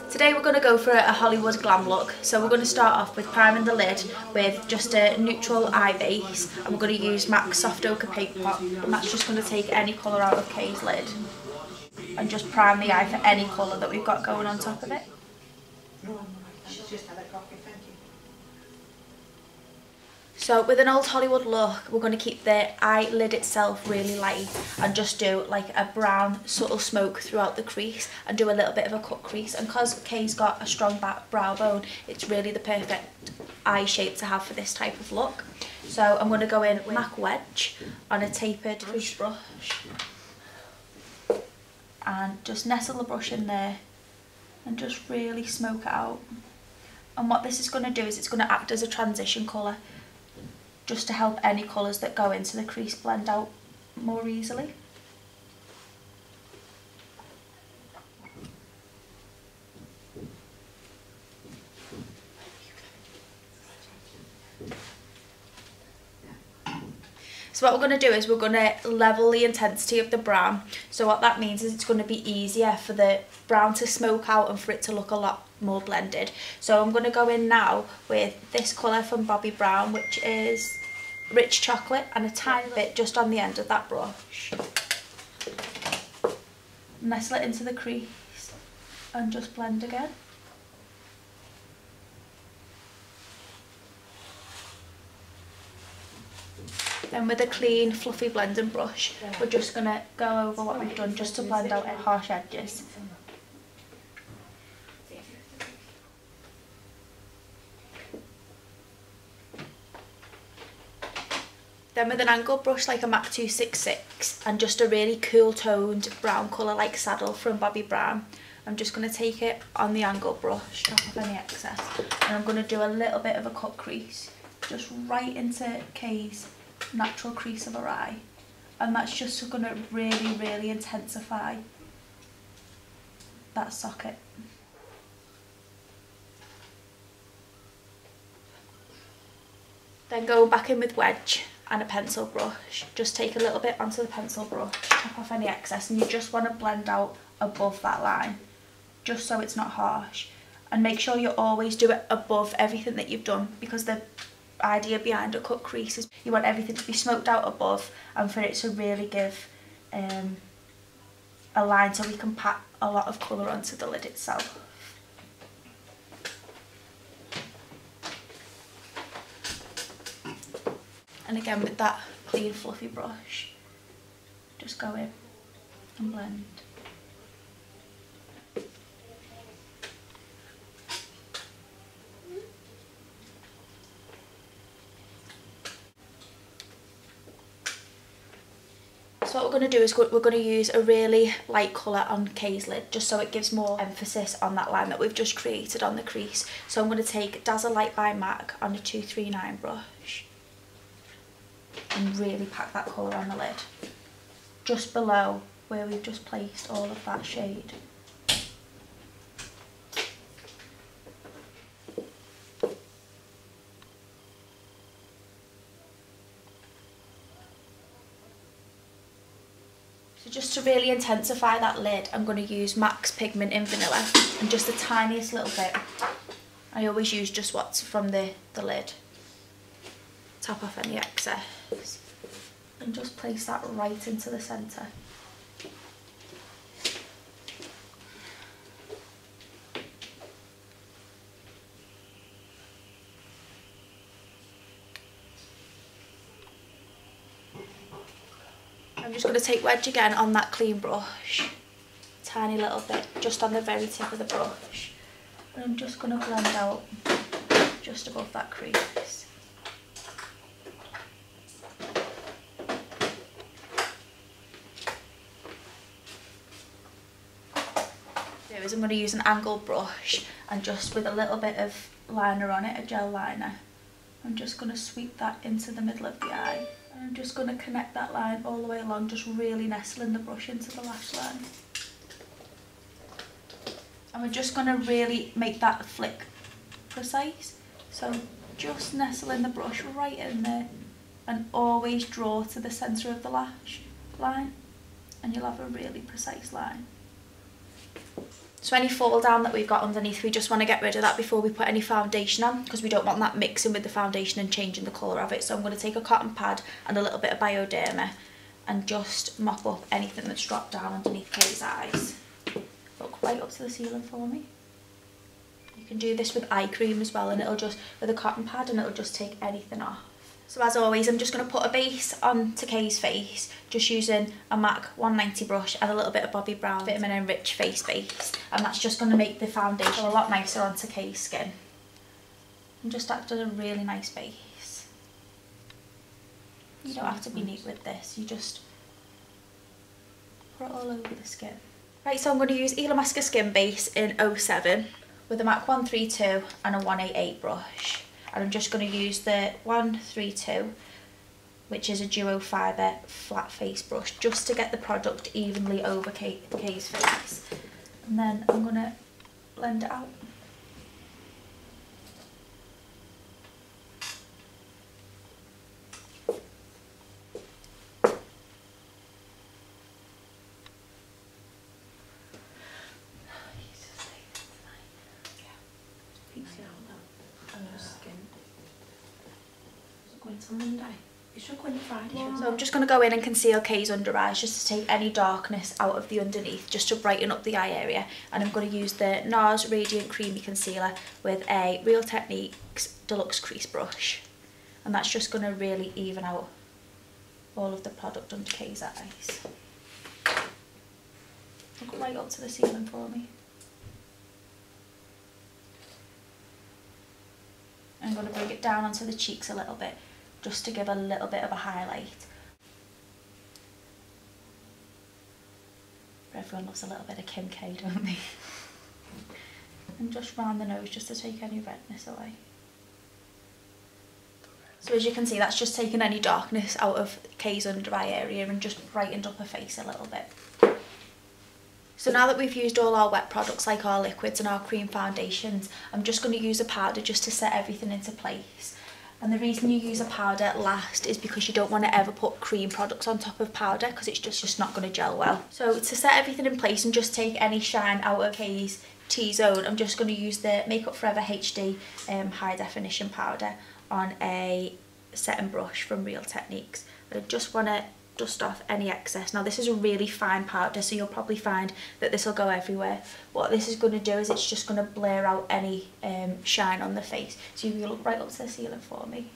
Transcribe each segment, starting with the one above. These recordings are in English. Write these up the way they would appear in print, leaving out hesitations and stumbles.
Today we're going to go for a Hollywood glam look. So we're going to start off with priming the lid with just a neutral eye base, and we're going to use MAC's Soft Ochre Paint Pot, and that's just going to take any colour out of Kay's lid and just prime the eye for any colour that we've got going on top of it. So with an old Hollywood look, we're going to keep the eyelid itself really light and just do like a brown subtle smoke throughout the crease and do a little bit of a cut crease. And because Kay's got a strong brow bone, it's really the perfect eye shape to have for this type of look. So I'm going to go in with MAC Wedge on a tapered brush and just nestle the brush in there and just really smoke it out. And what this is going to do is it's going to act as a transition colour, just to help any colours that go into the crease blend out more easily. So what we're going to do is we're going to level the intensity of the brown. So what that means is it's going to be easier for the brown to smoke out and for it to look a lot more blended. So I'm going to go in now with this colour from Bobbi Brown, which is Rich Chocolate, and a tiny bit just on the end of that brush. Nestle it into the crease and just blend again. Then with a clean fluffy blending brush, we're just going to go over what we've done just to blend out harsh edges. Then with an angled brush like a MAC 266 and just a really cool toned brown colour like Saddle from Bobbi Brown, I'm just going to take it on the angled brush, chop off any excess, and I'm going to do a little bit of a cut crease just right into Kay's natural crease of her eye, and that's just going to really intensify that socket. Then going back in with Wedge and a pencil brush, just take a little bit onto the pencil brush, chop off any excess, and you just want to blend out above that line just so it's not harsh, and make sure you always do it above everything that you've done, because the idea behind a cut crease is you want everything to be smoked out above and for it to really give a line so we can pack a lot of colour onto the lid itself. And again with that clean fluffy brush, just go in and blend. So what we're going to do is we're going to use a really light colour on Kay's lid, just so it gives more emphasis on that line that we've just created on the crease. So I'm going to take Dazzle Light by MAC on a 239 brush and really pack that colour on the lid, just below where we've just placed all of that shade. So just to really intensify that lid, I'm going to use MAC's Pigment in Vanilla, and just the tiniest little bit. I always use just what's from the lid. Tap off any excess and just place that right into the centre. I'm just going to take Wedge again on that clean brush, tiny little bit just on the very tip of the brush, and I'm just going to blend out just above that crease. I'm going to use an angled brush and just with a little bit of liner on it, a gel liner, I'm just going to sweep that into the middle of the eye, and I'm just going to connect that line all the way along, just really nestling the brush into the lash line. And we're just going to really make that flick precise, so just nestling the brush right in there and always draw to the centre of the lash line, and you'll have a really precise line. So any fall down that we've got underneath, we just want to get rid of that before we put any foundation on, because we don't want that mixing with the foundation and changing the colour of it. So I'm going to take a cotton pad and a little bit of Bioderma and just mop up anything that's dropped down underneath Kay's eyes. Look right up to the ceiling for me. You can do this with eye cream as well, and it'll just, with a cotton pad, and it'll just take anything off. So as always, I'm just going to put a base onto Kay's face, just using a MAC 190 brush and a little bit of Bobbi Brown Vitamin Enrich face base. And that's just going to make the foundation a lot nicer onto Kay's skin. And just act as a really nice base. You don't have to be neat with this, you just put it all over the skin. Right, so I'm going to use Illamasqua Skin Base in 07 with a MAC 132 and a 188 brush. And I'm just going to use the 132, which is a duo fibre flat face brush, just to get the product evenly over Kay's face. And then I'm going to blend it out. So I'm just going to go in and conceal Kay's under eyes, just to take any darkness out of the underneath, just to brighten up the eye area. And I'm going to use the NARS Radiant Creamy Concealer with a Real Techniques Deluxe Crease Brush. And that's just going to really even out all of the product under Kay's eyes. Look right up to the ceiling for me. I'm going to bring it down onto the cheeks a little bit, just to give a little bit of a highlight. Everyone loves a little bit of Kim K, don't they? And just round the nose, just to take any redness away. So as you can see, that's just taken any darkness out of Kay's under eye area and just brightened up her face a little bit. So now that we've used all our wet products like our liquids and our cream foundations, I'm just going to use a powder just to set everything into place. And the reason you use a powder last is because you don't want to ever put cream products on top of powder, because it's just not going to gel well. So to set everything in place and just take any shine out of Kay's T-zone, I'm just going to use the Makeup Forever HD High Definition Powder on a setting brush from Real Techniques. But I just want to dust off any excess. Now this is a really fine powder, so you'll probably find that this will go everywhere. What this is going to do is it's just going to blur out any shine on the face. So you look right up to the ceiling for me.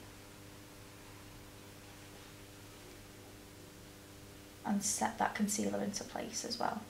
And set that concealer into place as well.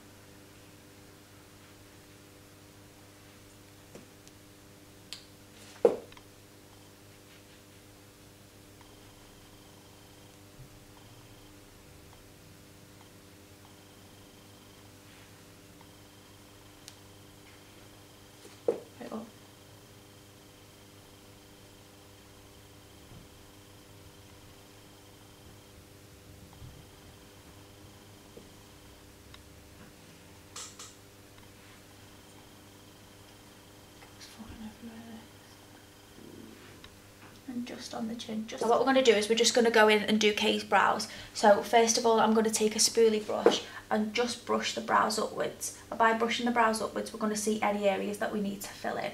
And just on the chin. So what we're going to do is we're just going to go in and do Kay's brows. So first of all, I'm going to take a spoolie brush and just brush the brows upwards. And by brushing the brows upwards, we're going to see any areas that we need to fill in.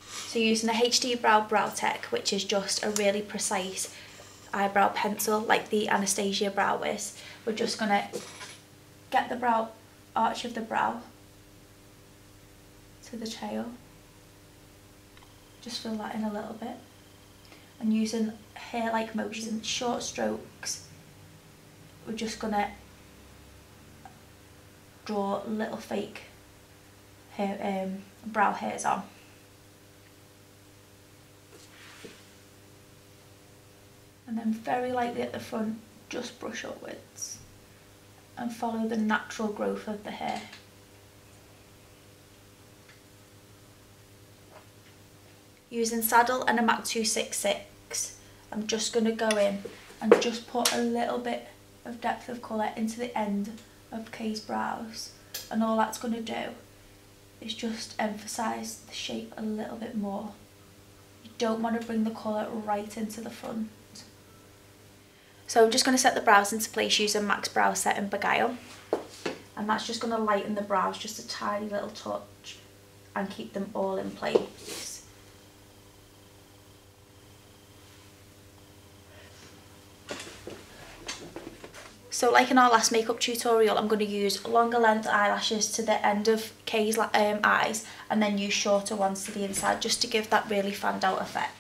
So using the HD Brow Tech, which is just a really precise eyebrow pencil like the Anastasia Brow Wiz, we're just going to get the brow arch of the brow to the tail. Just fill that in a little bit, and using hair-like motion, short strokes, we're just gonna draw little fake hair, brow hairs on. And then very lightly at the front, just brush upwards and follow the natural growth of the hair. Using Saddle and a MAC 266, I'm just going to go in and just put a little bit of depth of colour into the end of Kay's brows, and all that's going to do is just emphasise the shape a little bit more. You don't want to bring the colour right into the front. So I'm just going to set the brows into place using MAC's Brow Set in Beguile. And that's just going to lighten the brows just a tiny little touch and keep them all in place. So like in our last makeup tutorial, I'm going to use longer length eyelashes to the end of Kay's eyes and then use shorter ones to the inside just to give that really fanned out effect.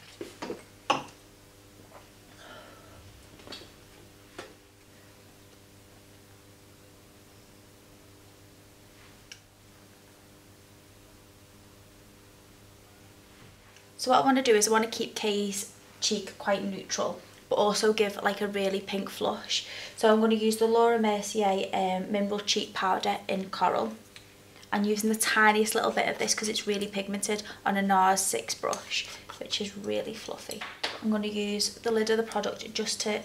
So what I want to do is I want to keep Kay's cheek quite neutral, but also give like a really pink flush. So I'm going to use the Laura Mercier Mineral Cheek Powder in Coral. I'm using the tiniest little bit of this because it's really pigmented on a NARS 6 brush, which is really fluffy. I'm going to use the lid of the product just to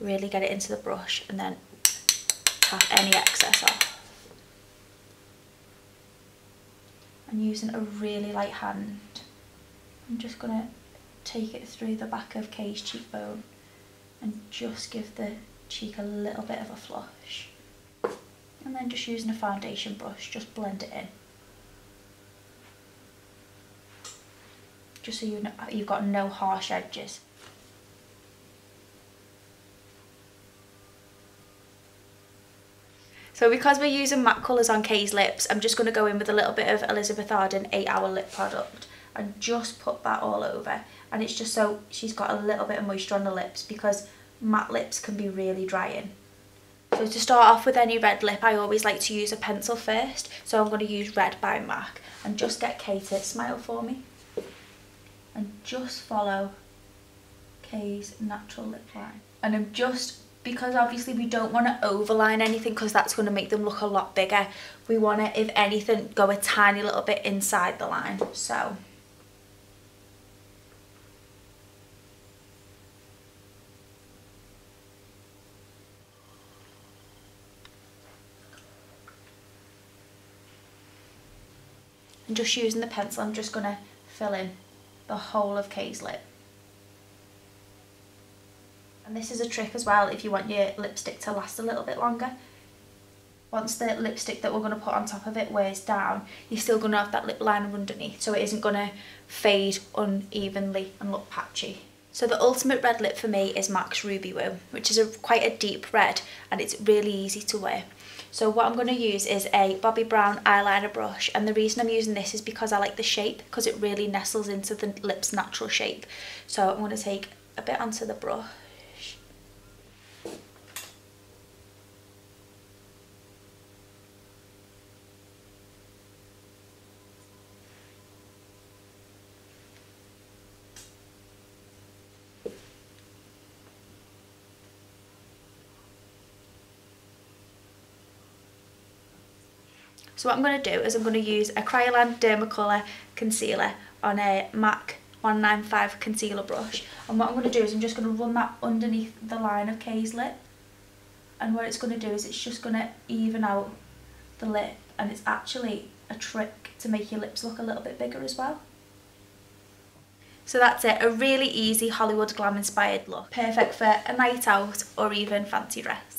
really get it into the brush and then tap any excess off. I'm using a really light hand. I'm just going to take it through the back of Kay's cheekbone and just give the cheek a little bit of a flush. And then just using a foundation brush, just blend it in. Just so you know, you've got no harsh edges. So because we're using matte colours on Kay's lips, I'm just going to go in with a little bit of Elizabeth Arden 8 Hour Lip product and just put that all over. And it's just so she's got a little bit of moisture on the lips because matte lips can be really drying. So to start off with any red lip, I always like to use a pencil first. So I'm going to use Red by MAC and just get Kay to smile for me. And just follow Kay's natural lip line. And I'm just, because obviously we don't want to overline anything because that's going to make them look a lot bigger. We want to, if anything, go a tiny little bit inside the line. So and just using the pencil, I'm just going to fill in the whole of Kay's lip. And this is a trick as well if you want your lipstick to last a little bit longer. Once the lipstick that we're going to put on top of it wears down, you're still going to have that lip liner underneath, so it isn't going to fade unevenly and look patchy. So the ultimate red lip for me is MAC's Ruby Woo, which is quite a deep red and it's really easy to wear. So what I'm going to use is a Bobbi Brown eyeliner brush, and the reason I'm using this is because I like the shape, because it really nestles into the lip's natural shape. So I'm going to take a bit onto the brush. So what I'm going to do is I'm going to use a Kryolan Dermacolor concealer on a MAC 195 concealer brush, and what I'm going to do is I'm just going to run that underneath the line of Kay's lip, and what it's going to do is it's just going to even out the lip, and it's actually a trick to make your lips look a little bit bigger as well. So that's it, a really easy Hollywood glam inspired look, perfect for a night out or even fancy dress.